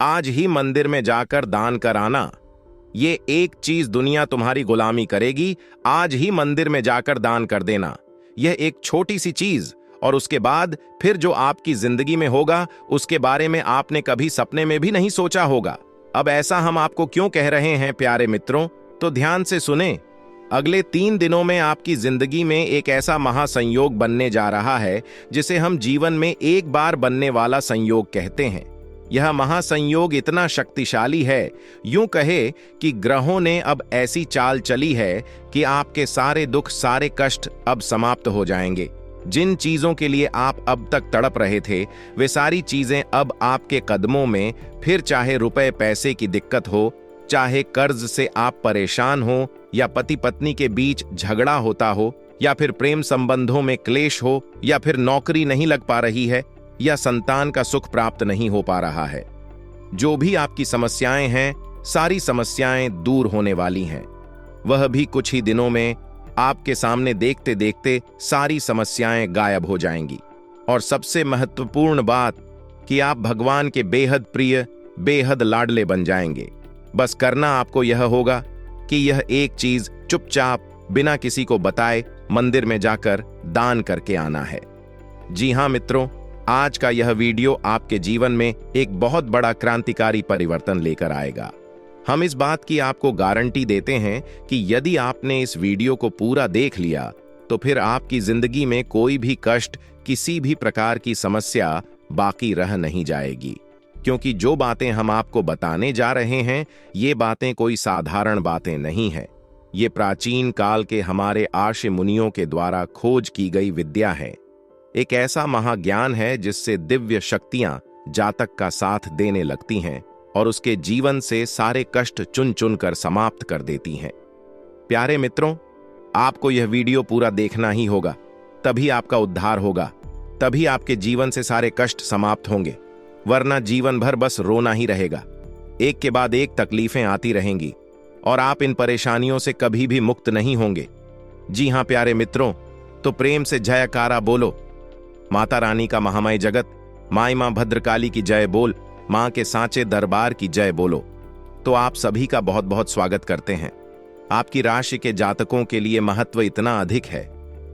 आज ही मंदिर में जाकर दान कराना। ये एक चीज दुनिया तुम्हारी गुलामी करेगी, आज ही मंदिर में जाकर दान कर देना। यह एक छोटी सी चीज, और उसके बाद फिर जो आपकी जिंदगी में होगा उसके बारे में आपने कभी सपने में भी नहीं सोचा होगा। अब ऐसा हम आपको क्यों कह रहे हैं प्यारे मित्रों, तो ध्यान से सुने। अगले 3 दिनों में आपकी जिंदगी में एक ऐसा महासंयोग बनने जा रहा है जिसे हम जीवन में एक बार बनने वाला संयोग कहते हैं। यह महासंयोग इतना शक्तिशाली है, यूं कहे कि ग्रहों ने अब ऐसी चाल चली है कि आपके सारे दुख, सारे कष्ट अब समाप्त हो जाएंगे। जिन चीजों के लिए आप अब तक तड़प रहे थे, वे सारी चीजें अब आपके कदमों में। फिर चाहे रुपए पैसे की दिक्कत हो, चाहे कर्ज से आप परेशान हो, या पति पत्नी के बीच झगड़ा होता हो, या फिर प्रेम संबंधों में क्लेश हो, या फिर नौकरी नहीं लग पा रही है, या संतान का सुख प्राप्त नहीं हो पा रहा है। जो भी आपकी समस्याएं हैं, सारी समस्याएं दूर होने वाली हैं। वह भी कुछ ही दिनों में। आपके सामने देखते देखते सारी समस्याएं गायब हो जाएंगी। और सबसे महत्वपूर्ण बात कि आप भगवान के बेहद प्रिय, बेहद लाडले बन जाएंगे। बस करना आपको यह होगा कि यह एक चीज चुपचाप बिना किसी को बताए मंदिर में जाकर दान करके आना है। जी हां मित्रों, आज का यह वीडियो आपके जीवन में एक बहुत बड़ा क्रांतिकारी परिवर्तन लेकर आएगा। हम इस बात की आपको गारंटी देते हैं कि यदि आपने इस वीडियो को पूरा देख लिया तो फिर आपकी जिंदगी में कोई भी कष्ट, किसी भी प्रकार की समस्या बाकी रह नहीं जाएगी। क्योंकि जो बातें हम आपको बताने जा रहे हैं, ये बातें कोई साधारण बातें नहीं हैं। ये प्राचीन काल के हमारे आर्ष मुनियों के द्वारा खोज की गई विद्या है। एक ऐसा महाज्ञान है जिससे दिव्य शक्तियां जातक का साथ देने लगती हैं और उसके जीवन से सारे कष्ट चुन चुन कर समाप्त कर देती हैं। प्यारे मित्रों, आपको यह वीडियो पूरा देखना ही होगा, तभी आपका उद्धार होगा, तभी आपके जीवन से सारे कष्ट समाप्त होंगे। वरना जीवन भर बस रोना ही रहेगा। एक के बाद एक तकलीफें आती रहेंगी और आप इन परेशानियों से कभी भी मुक्त नहीं होंगे। जी हां प्यारे मित्रों, तो प्रेम से जयकारा बोलो। माता रानी का महामय जगत, माई मां भद्रकाली की जय बोल, मां के सांचे दरबार की जय बोलो। तो आप सभी का बहुत बहुत स्वागत करते हैं। आपकी राशि के जातकों के लिए महत्व इतना अधिक है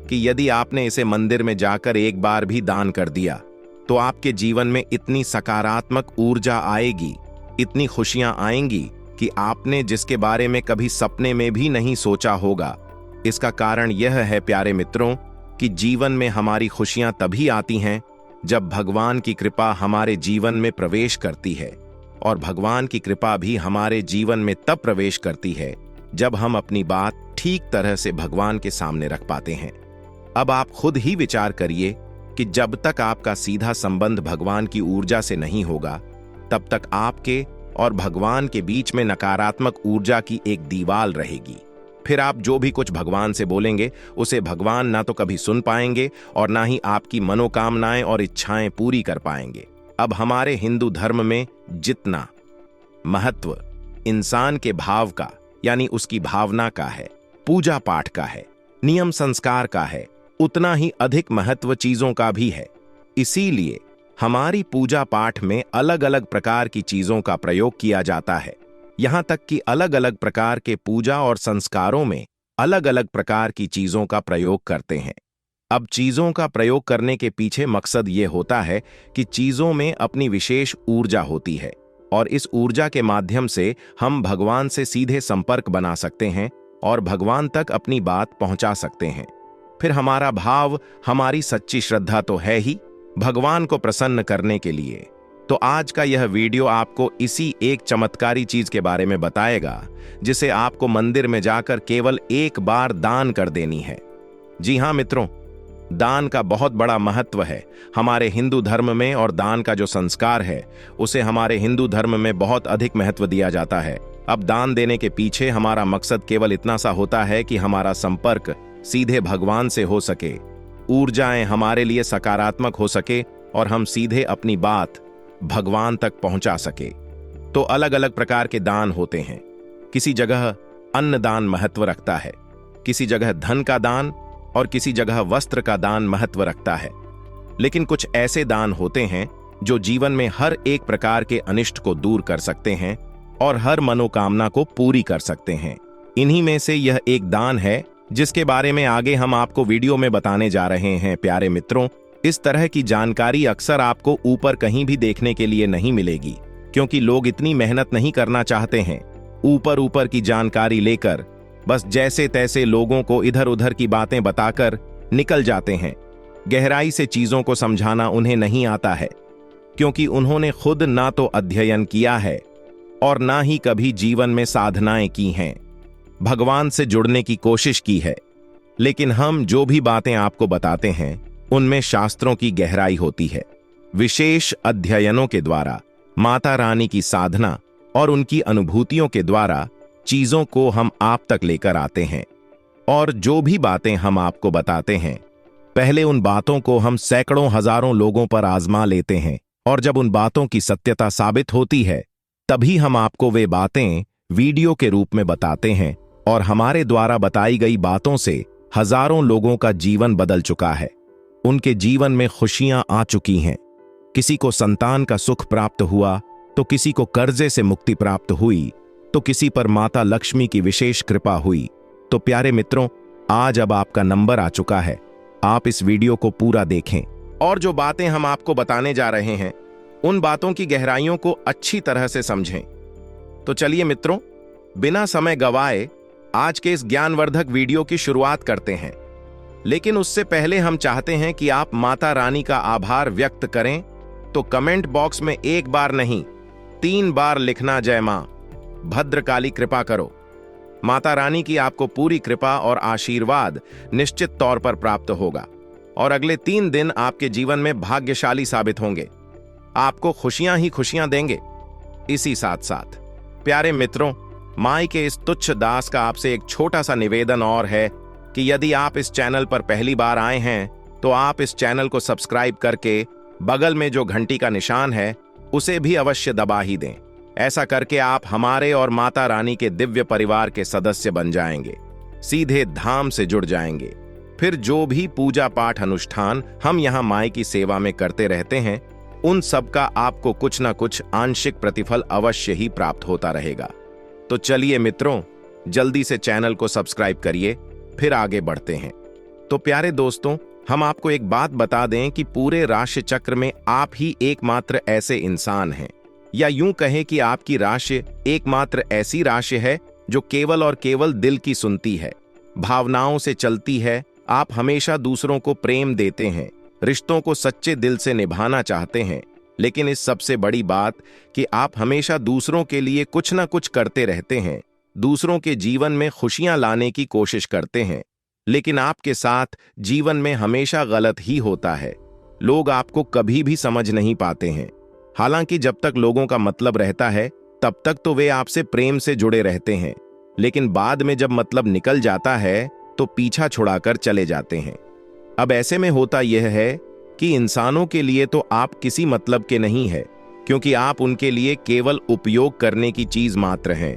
कि यदि आपने इसे मंदिर में जाकर एक बार भी दान कर दिया तो आपके जीवन में इतनी सकारात्मक ऊर्जा आएगी, इतनी खुशियां आएंगी कि आपने जिसके बारे में कभी सपने में भी नहीं सोचा होगा। इसका कारण यह है प्यारे मित्रों कि जीवन में हमारी खुशियां तभी आती हैं जब भगवान की कृपा हमारे जीवन में प्रवेश करती है। और भगवान की कृपा भी हमारे जीवन में तब प्रवेश करती है जब हम अपनी बात ठीक तरह से भगवान के सामने रख पाते हैं। अब आप खुद ही विचार करिए कि जब तक आपका सीधा संबंध भगवान की ऊर्जा से नहीं होगा, तब तक आपके और भगवान के बीच में नकारात्मक ऊर्जा की एक दीवार रहेगी। फिर आप जो भी कुछ भगवान से बोलेंगे उसे भगवान ना तो कभी सुन पाएंगे और ना ही आपकी मनोकामनाएं और इच्छाएं पूरी कर पाएंगे। अब हमारे हिंदू धर्म में जितना महत्व इंसान के भाव का, यानी उसकी भावना का है, पूजा पाठ का है, नियम संस्कार का है, उतना ही अधिक महत्व चीजों का भी है। इसीलिए हमारी पूजा पाठ में अलग अलग प्रकार की चीजों का प्रयोग किया जाता है। यहां तक कि अलग अलग प्रकार के पूजा और संस्कारों में अलग अलग प्रकार की चीजों का प्रयोग करते हैं। अब चीजों का प्रयोग करने के पीछे मकसद ये होता है कि चीजों में अपनी विशेष ऊर्जा होती है और इस ऊर्जा के माध्यम से हम भगवान से सीधे संपर्क बना सकते हैं और भगवान तक अपनी बात पहुंचा सकते हैं। फिर हमारा भाव, हमारी सच्ची श्रद्धा तो है ही भगवान को प्रसन्न करने के लिए। तो आज का यह वीडियो आपको इसी एक चमत्कारी चीज के बारे में बताएगा जिसे आपको मंदिर में जाकर केवल एक बार दान कर देनी है। जी हां मित्रों, दान का बहुत बड़ा महत्व है हमारे हिंदू धर्म में और दान का जो संस्कार है उसे हमारे हिंदू धर्म में बहुत अधिक महत्व दिया जाता है। अब दान देने के पीछे हमारा मकसद केवल इतना सा होता है कि हमारा संपर्क सीधे भगवान से हो सके, ऊर्जाएं हमारे लिए सकारात्मक हो सके और हम सीधे अपनी बात भगवान तक पहुंचा सके। तो अलग अलग प्रकार के दान होते हैं। किसी जगह अन्न दान महत्व रखता है, किसी जगह धन का दान और किसी जगह वस्त्र का दान महत्व रखता है। लेकिन कुछ ऐसे दान होते हैं जो जीवन में हर एक प्रकार के अनिष्ट को दूर कर सकते हैं और हर मनोकामना को पूरी कर सकते हैं। इन्हीं में से यह एक दान है जिसके बारे में आगे हम आपको वीडियो में बताने जा रहे हैं। प्यारे मित्रों, इस तरह की जानकारी अक्सर आपको ऊपर कहीं भी देखने के लिए नहीं मिलेगी, क्योंकि लोग इतनी मेहनत नहीं करना चाहते हैं। ऊपर ऊपर की जानकारी लेकर बस जैसे तैसे लोगों को इधर उधर की बातें बताकर निकल जाते हैं। गहराई से चीजों को समझाना उन्हें नहीं आता है, क्योंकि उन्होंने खुद ना तो अध्ययन किया है और ना ही कभी जीवन में साधनाएं की हैं, भगवान से जुड़ने की कोशिश की है। लेकिन हम जो भी बातें आपको बताते हैं उनमें शास्त्रों की गहराई होती है। विशेष अध्ययनों के द्वारा, माता रानी की साधना और उनकी अनुभूतियों के द्वारा चीजों को हम आप तक लेकर आते हैं। और जो भी बातें हम आपको बताते हैं, पहले उन बातों को हम सैकड़ों हजारों लोगों पर आजमा लेते हैं, और जब उन बातों की सत्यता साबित होती है तभी हम आपको वे बातें वीडियो के रूप में बताते हैं। और हमारे द्वारा बताई गई बातों से हजारों लोगों का जीवन बदल चुका है। उनके जीवन में खुशियां आ चुकी हैं। किसी को संतान का सुख प्राप्त हुआ, तो किसी को कर्जे से मुक्ति प्राप्त हुई, तो किसी पर माता लक्ष्मी की विशेष कृपा हुई। तो प्यारे मित्रों, आज अब आपका नंबर आ चुका है। आप इस वीडियो को पूरा देखें और जो बातें हम आपको बताने जा रहे हैं उन बातों की गहराइयों को अच्छी तरह से समझें। तो चलिए मित्रों, बिना समय गवाए आज के इस ज्ञानवर्धक वीडियो की शुरुआत करते हैं। लेकिन उससे पहले हम चाहते हैं कि आप माता रानी का आभार व्यक्त करें। तो कमेंट बॉक्स में एक बार नहीं 3 बार लिखना, जय मां भद्रकाली कृपा करो। माता रानी की आपको पूरी कृपा और आशीर्वाद निश्चित तौर पर प्राप्त होगा और अगले 3 दिन आपके जीवन में भाग्यशाली साबित होंगे। आपको खुशियां ही खुशियां देंगे। इसी साथ साथ प्यारे मित्रों, माई के इस तुच्छ दास का आपसे एक छोटा सा निवेदन और है कि यदि आप इस चैनल पर पहली बार आए हैं तो आप इस चैनल को सब्सक्राइब करके बगल में जो घंटी का निशान है उसे भी अवश्य दबा ही दें। ऐसा करके आप हमारे और माता रानी के दिव्य परिवार के सदस्य बन जाएंगे, सीधे धाम से जुड़ जाएंगे। फिर जो भी पूजा पाठ अनुष्ठान हम यहाँ माई की सेवा में करते रहते हैं, उन सब का आपको कुछ न कुछ आंशिक प्रतिफल अवश्य ही प्राप्त होता रहेगा। तो चलिए मित्रों, जल्दी से चैनल को सब्सक्राइब करिए, फिर आगे बढ़ते हैं। तो प्यारे दोस्तों, हम आपको एक बात बता दें कि पूरे राशि चक्र में आप ही एकमात्र ऐसे इंसान हैं, या यूं कहें कि आपकी राशि एकमात्र ऐसी राशि है जो केवल और केवल दिल की सुनती है, भावनाओं से चलती है। आप हमेशा दूसरों को प्रेम देते हैं, रिश्तों को सच्चे दिल से निभाना चाहते हैं। लेकिन इस सबसे बड़ी बात कि आप हमेशा दूसरों के लिए कुछ ना कुछ करते रहते हैं, दूसरों के जीवन में खुशियां लाने की कोशिश करते हैं। लेकिन आपके साथ जीवन में हमेशा गलत ही होता है। लोग आपको कभी भी समझ नहीं पाते हैं। हालांकि जब तक लोगों का मतलब रहता है तब तक तो वे आपसे प्रेम से जुड़े रहते हैं, लेकिन बाद में जब मतलब निकल जाता है तो पीछा छुड़ाकर चले जाते हैं। अब ऐसे में होता यह है कि इंसानों के लिए तो आप किसी मतलब के नहीं है, क्योंकि आप उनके लिए केवल उपयोग करने की चीज मात्र हैं।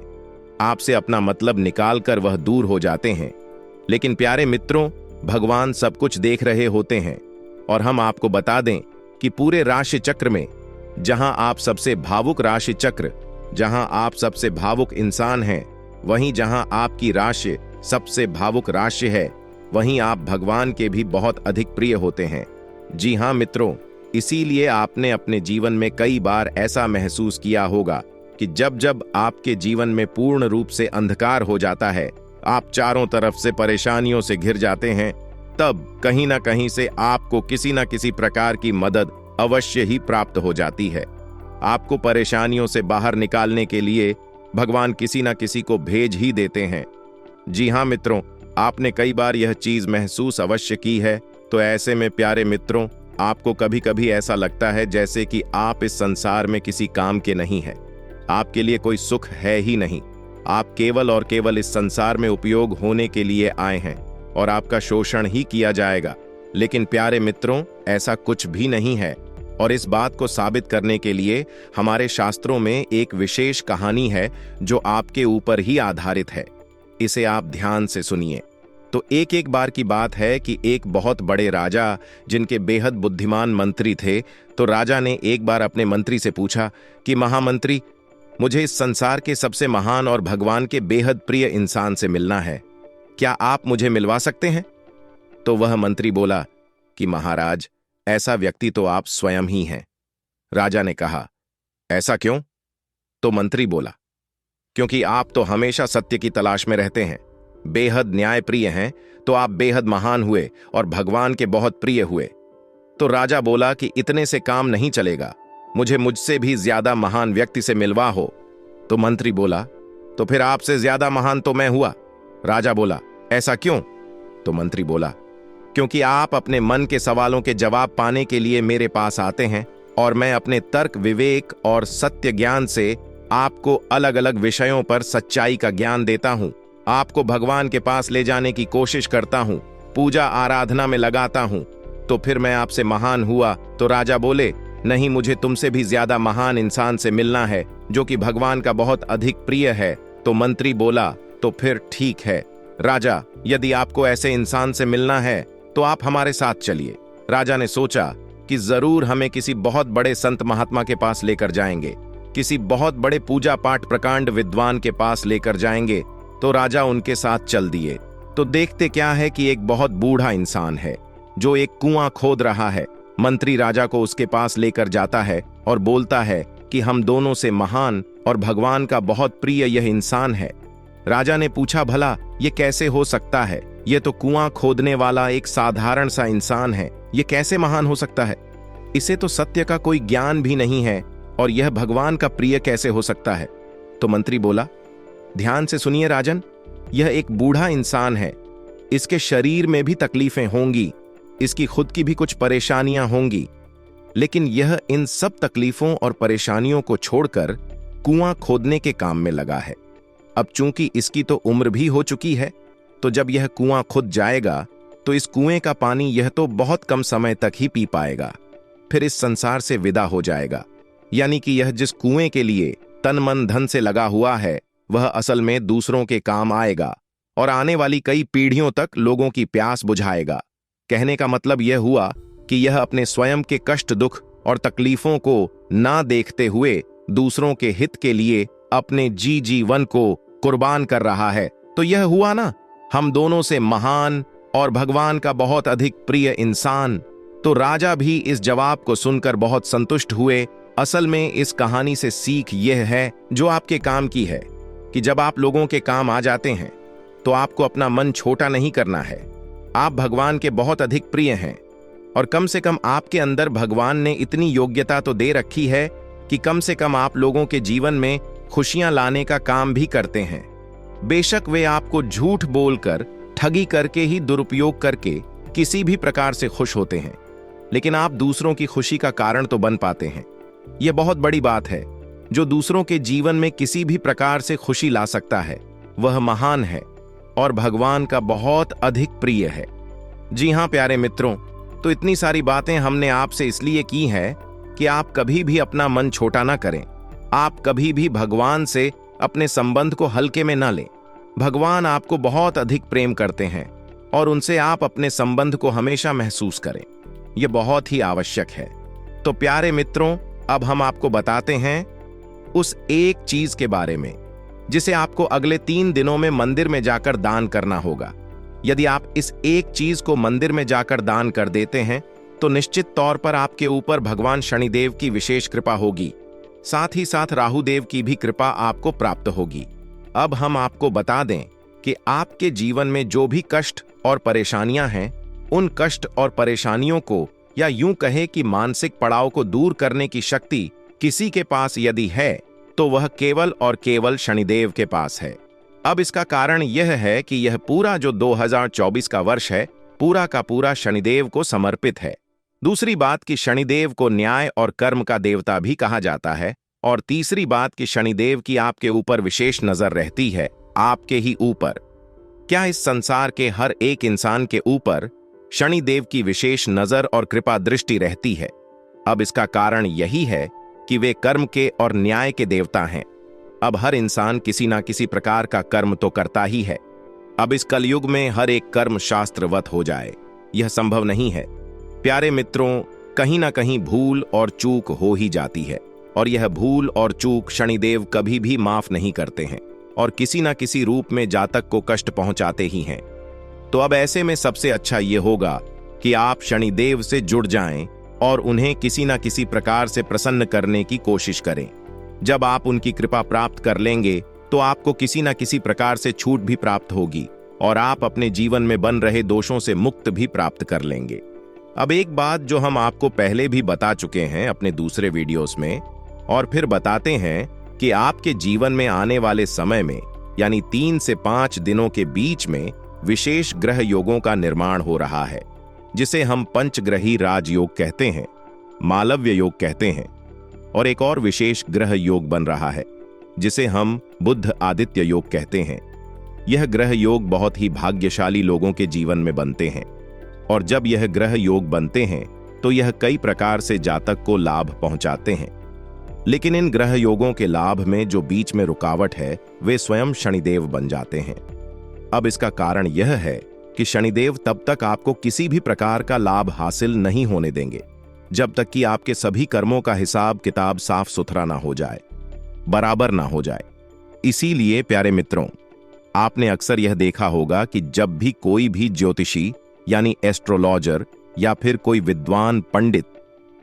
आपसे अपना मतलब निकालकर वह दूर हो जाते हैं। लेकिन प्यारे मित्रों, भगवान सब कुछ देख रहे होते हैं। और हम आपको बता दें कि पूरे राशि चक्र में जहां आप सबसे भावुक राशि चक्र, जहां आप सबसे भावुक इंसान हैं, वहीं जहां आपकी राशि सबसे भावुक राशि है, वहीं आप भगवान के भी बहुत अधिक प्रिय होते हैं। जी हाँ मित्रों, इसीलिए आपने अपने जीवन में कई बार ऐसा महसूस किया होगा कि जब जब आपके जीवन में पूर्ण रूप से अंधकार हो जाता है, आप चारों तरफ से परेशानियों से घिर जाते हैं, तब कहीं ना कहीं से आपको किसी न किसी प्रकार की मदद अवश्य ही प्राप्त हो जाती है। आपको परेशानियों से बाहर निकालने के लिए भगवान किसी न किसी को भेज ही देते हैं। जी हाँ मित्रों, आपने कई बार यह चीज महसूस अवश्य की है। तो ऐसे में प्यारे मित्रों, आपको कभी कभी ऐसा लगता है जैसे कि आप इस संसार में किसी काम के नहीं हैं, आपके लिए कोई सुख है ही नहीं। आप केवल और केवल इस संसार में उपयोग होने के लिए आए हैं और आपका शोषण ही किया जाएगा। लेकिन प्यारे मित्रों, ऐसा कुछ भी नहीं है। और इस बात को साबित करने के लिए हमारे शास्त्रों में एक विशेष कहानी है जो आपके ऊपर ही आधारित है। इसे आप ध्यान से सुनिए। तो एक एक बार की बात है कि एक बहुत बड़े राजा जिनके बेहद बुद्धिमान मंत्री थे, तो राजा ने एक बार अपने मंत्री से पूछा कि महामंत्री, मुझे इस संसार के सबसे महान और भगवान के बेहद प्रिय इंसान से मिलना है, क्या आप मुझे मिलवा सकते हैं? तो वह मंत्री बोला कि महाराज, ऐसा व्यक्ति तो आप स्वयं ही हैं। राजा ने कहा, ऐसा क्यों? तो मंत्री बोला, क्योंकि आप तो हमेशा सत्य की तलाश में रहते हैं, बेहद न्यायप्रिय हैं, तो आप बेहद महान हुए और भगवान के बहुत प्रिय हुए। तो राजा बोला कि इतने से काम नहीं चलेगा, मुझे मुझसे भी ज्यादा महान व्यक्ति से मिलवा हो। तो मंत्री बोला, तो फिर आपसे ज्यादा महान तो मैं हुआ। राजा बोला, ऐसा क्यों? तो मंत्री बोला, क्योंकि आप अपने मन के सवालों के जवाब पाने के लिए मेरे पास आते हैं और मैं अपने तर्क, विवेक और सत्य ज्ञान से आपको अलग अलग विषयों पर सच्चाई का ज्ञान देता हूं, आपको भगवान के पास ले जाने की कोशिश करता हूं, पूजा आराधना में लगाता हूं, तो फिर मैं आपसे महान हुआ। तो राजा बोले, नहीं, मुझे तुमसे भी ज्यादा महान इंसान से मिलना है जो कि भगवान का बहुत अधिक प्रिय है। तो मंत्री बोला, तो फिर ठीक है राजा, यदि आपको ऐसे इंसान से मिलना है तो आप हमारे साथ चलिए। राजा ने सोचा कि जरूर हमें किसी बहुत बड़े संत महात्मा के पास लेकर जाएंगे, किसी बहुत बड़े पूजा पाठ प्रकांड विद्वान के पास लेकर जाएंगे। तो राजा उनके साथ चल दिए। तो देखते क्या है कि एक बहुत बूढ़ा इंसान है जो एक कुआं खोद रहा है। मंत्री राजा को उसके पास लेकर जाता है और बोलता है कि हम दोनों से महान और भगवान का बहुत प्रिय यह इंसान है। राजा ने पूछा, भला ये कैसे हो सकता है? ये तो कुआं खोदने वाला एक साधारण सा इंसान है, ये कैसे महान हो सकता है? इसे तो सत्य का कोई ज्ञान भी नहीं है और यह भगवान का प्रिय कैसे हो सकता है? तो मंत्री बोला, ध्यान से सुनिए राजन, यह एक बूढ़ा इंसान है, इसके शरीर में भी तकलीफें होंगी, इसकी खुद की भी कुछ परेशानियां होंगी, लेकिन यह इन सब तकलीफों और परेशानियों को छोड़कर कुआं खोदने के काम में लगा है। अब चूंकि इसकी तो उम्र भी हो चुकी है, तो जब यह कुआं खुद जाएगा तो इस कुएं का पानी यह तो बहुत कम समय तक ही पी पाएगा, फिर इस संसार से विदा हो जाएगा। यानी कि यह जिस कुएं के लिए तन मन धन से लगा हुआ है, वह असल में दूसरों के काम आएगा और आने वाली कई पीढ़ियों तक लोगों की प्यास बुझाएगा। कहने का मतलब यह हुआ कि यह अपने स्वयं के कष्ट, दुख और तकलीफों को ना देखते हुए दूसरों के हित के लिए अपने जीवन को कुर्बान कर रहा है। तो यह हुआ ना, हम दोनों से महान और भगवान का बहुत अधिक प्रिय इंसान। तो राजा भी इस जवाब को सुनकर बहुत संतुष्ट हुए। असल में इस कहानी से सीख यह है जो आपके काम की है कि जब आप लोगों के काम आ जाते हैं तो आपको अपना मन छोटा नहीं करना है। आप भगवान के बहुत अधिक प्रिय हैं और कम से कम आपके अंदर भगवान ने इतनी योग्यता तो दे रखी है कि कम से कम आप लोगों के जीवन में खुशियां लाने का काम भी करते हैं। बेशक वे आपको झूठ बोलकर, ठगी करके ही, दुरुपयोग करके किसी भी प्रकार से खुश होते हैं, लेकिन आप दूसरों की खुशी का कारण तो बन पाते हैं। यह बहुत बड़ी बात है। जो दूसरों के जीवन में किसी भी प्रकार से खुशी ला सकता है वह महान है और भगवान का बहुत अधिक प्रिय है। जी हां प्यारे मित्रों, तो इतनी सारी बातें हमने आपसे इसलिए की है कि आप कभी भी अपना मन छोटा ना करें। आप कभी भी भगवान से अपने संबंध को हल्के में ना लें। भगवान आपको बहुत अधिक प्रेम करते हैं और उनसे आप अपने संबंध को हमेशा महसूस करें। यह बहुत ही आवश्यक है। तो प्यारे मित्रों, अब हम आपको बताते हैं उस एक चीज के बारे में जिसे आपको अगले 3 दिनों में मंदिर में जाकर दान करना होगा। यदि आप इस एक चीज को मंदिर में जाकर दान कर देते हैं तो निश्चित तौर पर आपके ऊपर भगवान शनिदेव की विशेष कृपा होगी, साथ ही साथ राहु देव की भी कृपा आपको प्राप्त होगी। अब हम आपको बता दें कि आपके जीवन में जो भी कष्ट और परेशानियां हैं, उन कष्ट और परेशानियों को, या यूं कहे कि मानसिक पड़ाव को दूर करने की शक्ति किसी के पास यदि है तो वह केवल और केवल शनिदेव के पास है। अब इसका कारण यह है कि यह पूरा जो 2024 का वर्ष है, पूरा का पूरा शनिदेव को समर्पित है। दूसरी बात कि शनिदेव को न्याय और कर्म का देवता भी कहा जाता है, और तीसरी बात कि शनिदेव की आपके ऊपर विशेष नजर रहती है, आपके ही ऊपर। क्या इस संसार के हर एक इंसान के ऊपर शनिदेव की विशेष नजर और कृपा दृष्टि रहती है? अब इसका कारण यही है कि वे कर्म के और न्याय के देवता हैं। अब हर इंसान किसी ना किसी प्रकार का कर्म तो करता ही है। अब इस कलयुग में हर एक कर्म शास्त्रवत हो जाए, यह संभव नहीं है। प्यारे मित्रों, कहीं ना कहीं भूल और चूक हो ही जाती है, और यह भूल और चूक शनिदेव कभी भी माफ नहीं करते हैं और किसी ना किसी रूप में जातक को कष्ट पहुंचाते ही हैं। तो अब ऐसे में सबसे अच्छा ये होगा कि आप शनिदेव से जुड़ जाएं और उन्हें किसी ना किसी प्रकार से प्रसन्न करने की कोशिश करें। जब आप उनकी कृपा प्राप्त कर लेंगे तो आपको किसी ना किसी प्रकार से छूट भी प्राप्त होगी और आप अपने जीवन में बन रहे दोषों से मुक्त भी प्राप्त कर लेंगे। अब एक बात जो हम आपको पहले भी बता चुके हैं अपने दूसरे वीडियोस में, और फिर बताते हैं कि आपके जीवन में आने वाले समय में यानी 3 से 5 दिनों के बीच में विशेष ग्रह योगों का निर्माण हो रहा है, जिसे हम पंचग्रही राजयोग कहते हैं, मालव्य योग कहते हैं, और एक और विशेष ग्रह योग बन रहा है जिसे हम बुध आदित्य योग कहते हैं। यह ग्रह योग बहुत ही भाग्यशाली लोगों के जीवन में बनते हैं, और जब यह ग्रह योग बनते हैं तो यह कई प्रकार से जातक को लाभ पहुंचाते हैं। लेकिन इन ग्रह योगों के लाभ में जो बीच में रुकावट है वे स्वयं शनिदेव बन जाते हैं। अब इसका कारण यह है कि शनिदेव तब तक आपको किसी भी प्रकार का लाभ हासिल नहीं होने देंगे जब तक कि आपके सभी कर्मों का हिसाब किताब साफ सुथरा ना हो जाए, बराबर ना हो जाए। इसीलिए प्यारे मित्रों, आपने अक्सर यह देखा होगा कि जब भी कोई भी ज्योतिषी यानी एस्ट्रोलॉजर या फिर कोई विद्वान पंडित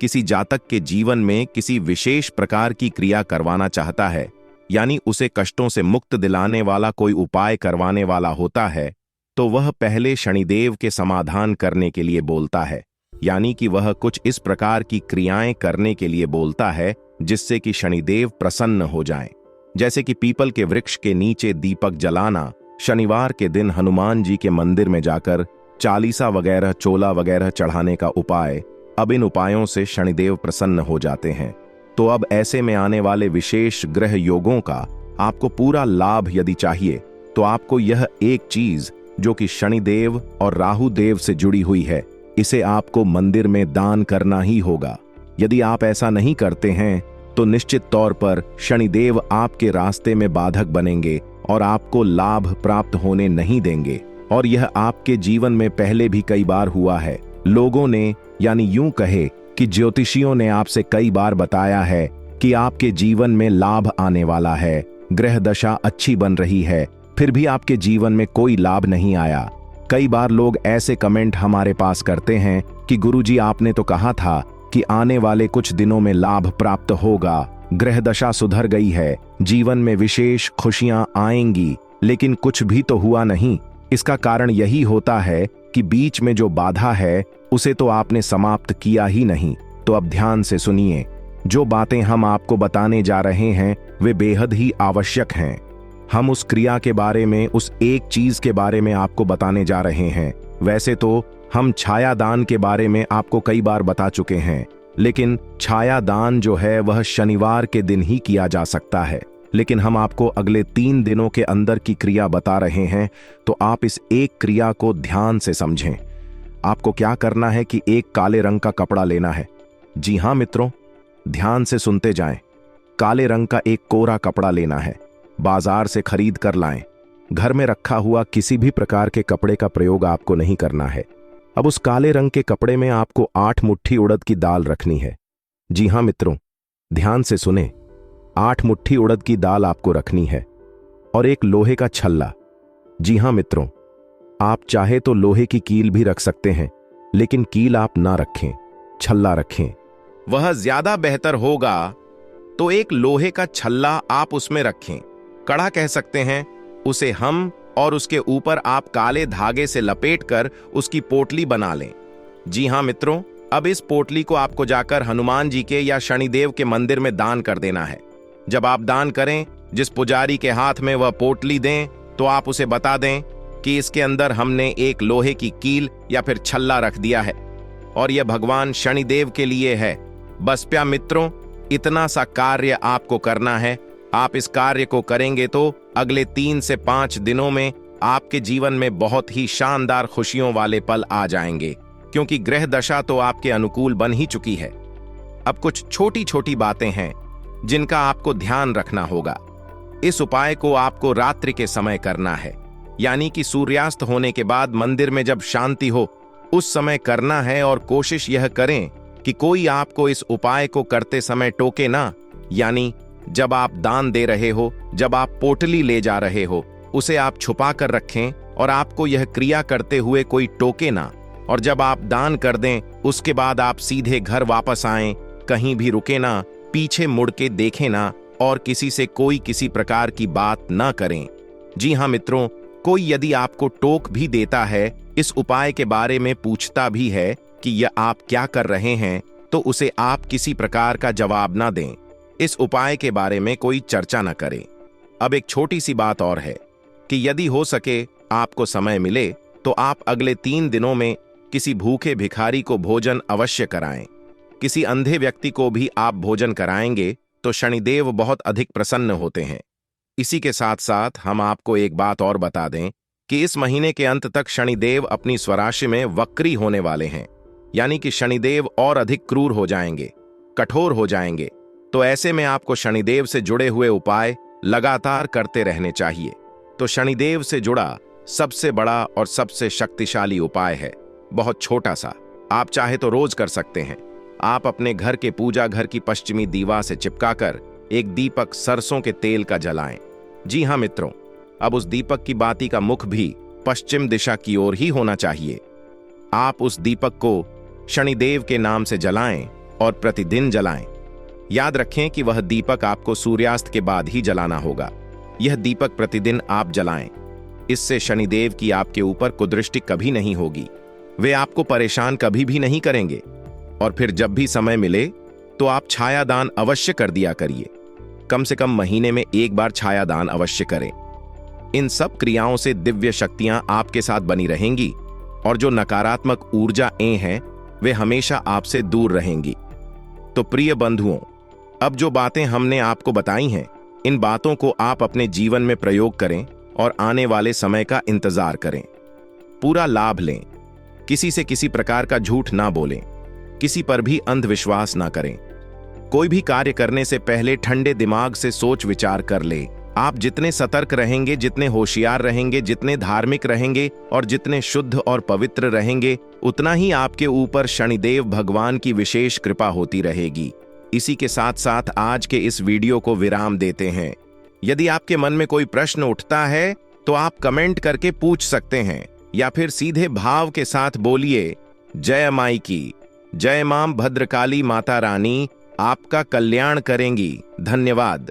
किसी जातक के जीवन में किसी विशेष प्रकार की क्रिया करवाना चाहता है, यानी उसे कष्टों से मुक्त दिलाने वाला कोई उपाय करवाने वाला होता है, तो वह पहले शनिदेव के समाधान करने के लिए बोलता है, यानी कि वह कुछ इस प्रकार की क्रियाएं करने के लिए बोलता है जिससे कि शनिदेव प्रसन्न हो जाएं। जैसे कि पीपल के वृक्ष के नीचे दीपक जलाना, शनिवार के दिन हनुमान जी के मंदिर में जाकर चालीसा वगैरह चोला वगैरह चढ़ाने का उपाय। अब इन उपायों से शनिदेव प्रसन्न हो जाते हैं। तो अब ऐसे में आने वाले विशेष ग्रह योगों का आपको पूरा लाभ यदि चाहिए तो आपको यह एक चीज जो कि शनिदेव और राहु देव से जुड़ी हुई है, इसे आपको मंदिर में दान करना ही होगा। यदि आप ऐसा नहीं करते हैं तो निश्चित तौर पर शनिदेव आपके रास्ते में बाधक बनेंगे और आपको लाभ प्राप्त होने नहीं देंगे। और यह आपके जीवन में पहले भी कई बार हुआ है। लोगों ने, यानी यूं कहे कि ज्योतिषियों ने आपसे कई बार बताया है कि आपके जीवन में लाभ आने वाला है, ग्रह दशा अच्छी बन रही है, फिर भी आपके जीवन में कोई लाभ नहीं आया। कई बार लोग ऐसे कमेंट हमारे पास करते हैं कि गुरुजी आपने तो कहा था कि आने वाले कुछ दिनों में लाभ प्राप्त होगा, ग्रह दशा सुधर गई है, जीवन में विशेष खुशियां आएंगी, लेकिन कुछ भी तो हुआ नहीं। इसका कारण यही होता है कि बीच में जो बाधा है उसे तो आपने समाप्त किया ही नहीं। तो अब ध्यान से सुनिए, जो बातें हम आपको बताने जा रहे हैं वे बेहद ही आवश्यक हैं। हम उस क्रिया के बारे में, उस एक चीज के बारे में आपको बताने जा रहे हैं। वैसे तो हम छाया दान के बारे में आपको कई बार बता चुके हैं, लेकिन छाया दान जो है वह शनिवार के दिन ही किया जा सकता है। लेकिन हम आपको अगले 3 दिनों के अंदर की क्रिया बता रहे हैं, तो आप इस एक क्रिया को ध्यान से समझें। आपको क्या करना है कि एक काले रंग का कपड़ा लेना है। जी हाँ मित्रों, ध्यान से सुनते जाएं। काले रंग का एक कोरा कपड़ा लेना है, बाजार से खरीद कर लाएं। घर में रखा हुआ किसी भी प्रकार के कपड़े का प्रयोग आपको नहीं करना है। अब उस काले रंग के कपड़े में आपको 8 मुट्ठी उड़द की दाल रखनी है। जी हाँ मित्रों, ध्यान से सुने, 8 मुट्ठी उड़द की दाल आपको रखनी है, और एक लोहे का छल्ला। जी हाँ मित्रों, आप चाहे तो लोहे की कील भी रख सकते हैं, लेकिन कील आप ना रखें, छल्ला रखें, वह ज्यादा बेहतर होगा। तो एक लोहे का छल्ला आप उसमें रखें, कड़ा कह सकते हैं उसे हम, और उसके ऊपर आप काले धागे से लपेटकर उसकी पोटली बना लें। जी हाँ मित्रों, अब इस पोटली को आपको जाकर हनुमान जी के या शनिदेव के मंदिर में दान कर देना है। जब आप दान करें, जिस पुजारी के हाथ में वह पोटली दें, तो आप उसे बता दें कि इसके अंदर हमने एक लोहे की कील या फिर छल्ला रख दिया है और यह भगवान शनिदेव के लिए है। बस प्या मित्रों, इतना सा कार्य आपको करना है। आप इस कार्य को करेंगे तो अगले 3 से 5 दिनों में आपके जीवन में बहुत ही शानदार खुशियों वाले पल आ जाएंगे, क्योंकि ग्रह दशा तो आपके अनुकूल बन ही चुकी है। अब कुछ छोटी छोटी बातें हैं जिनका आपको ध्यान रखना होगा। इस उपाय को आपको रात्रि के समय करना है, यानी कि सूर्यास्त होने के बाद मंदिर में जब शांति हो उस समय करना है। और कोशिश यह करें कि कोई आपको इस उपाय को करते समय टोके ना, यानी जब आप दान दे रहे हो, जब आप पोटली ले जा रहे हो, उसे आप छुपा कर रखें और आपको यह क्रिया करते हुए कोई टोके ना। और जब आप दान कर दें उसके बाद आप सीधे घर वापस आएं, कहीं भी रुके ना, पीछे मुड़ के देखें ना और किसी से कोई किसी प्रकार की बात ना करें। जी हाँ मित्रों, कोई यदि आपको टोक भी देता है, इस उपाय के बारे में पूछता भी है कि यह आप क्या कर रहे हैं, तो उसे आप किसी प्रकार का जवाब ना दें। इस उपाय के बारे में कोई चर्चा न करें। अब एक छोटी सी बात और है कि यदि हो सके आपको समय मिले तो आप अगले 3 दिनों में किसी भूखे भिखारी को भोजन अवश्य कराएं। किसी अंधे व्यक्ति को भी आप भोजन कराएंगे तो शनिदेव बहुत अधिक प्रसन्न होते हैं। इसी के साथ साथ हम आपको एक बात और बता दें कि इस महीने के अंत तक शनिदेव अपनी स्वराशि में वक्री होने वाले हैं, यानी कि शनिदेव और अधिक क्रूर हो जाएंगे, कठोर हो जाएंगे। तो ऐसे में आपको शनिदेव से जुड़े हुए उपाय लगातार करते रहने चाहिए। तो शनिदेव से जुड़ा सबसे बड़ा और सबसे शक्तिशाली उपाय है, बहुत छोटा सा, आप चाहे तो रोज कर सकते हैं। आप अपने घर के पूजा घर की पश्चिमी दीवार से चिपकाकर एक दीपक सरसों के तेल का जलाएं। जी हाँ मित्रों, अब उस दीपक की बाती का मुख भी पश्चिम दिशा की ओर ही होना चाहिए। आप उस दीपक को शनिदेव के नाम से जलाएं और प्रतिदिन जलाएं। याद रखें कि वह दीपक आपको सूर्यास्त के बाद ही जलाना होगा। यह दीपक प्रतिदिन आप जलाएं। इससे शनिदेव की आपके ऊपर कुदृष्टि कभी नहीं होगी, वे आपको परेशान कभी भी नहीं करेंगे। और फिर जब भी समय मिले तो आप छायादान अवश्य कर दिया करिए। कम से कम महीने में 1 बार छायादान अवश्य करें। इन सब क्रियाओं से दिव्य शक्तियां आपके साथ बनी रहेंगी और जो नकारात्मक ऊर्जाएं हैं वे हमेशा आपसे दूर रहेंगी। तो प्रिय बंधुओं, अब जो बातें हमने आपको बताई हैं, इन बातों को आप अपने जीवन में प्रयोग करें और आने वाले समय का इंतजार करें। पूरा लाभ लें। किसी से किसी प्रकार का झूठ ना बोलें, किसी पर भी अंधविश्वास ना करें। कोई भी कार्य करने से पहले ठंडे दिमाग से सोच विचार कर ले। आप जितने सतर्क रहेंगे, जितने होशियार रहेंगे, जितने धार्मिक रहेंगे और जितने शुद्ध और पवित्र रहेंगे, उतना ही आपके ऊपर शनिदेव भगवान की विशेष कृपा होती रहेगी। इसी के साथ साथ आज के इस वीडियो को विराम देते हैं। यदि आपके मन में कोई प्रश्न उठता है तो आप कमेंट करके पूछ सकते हैं या फिर सीधे भाव के साथ बोलिए, जय माई की जय। मां भद्रकाली माता रानी आपका कल्याण करेंगी। धन्यवाद।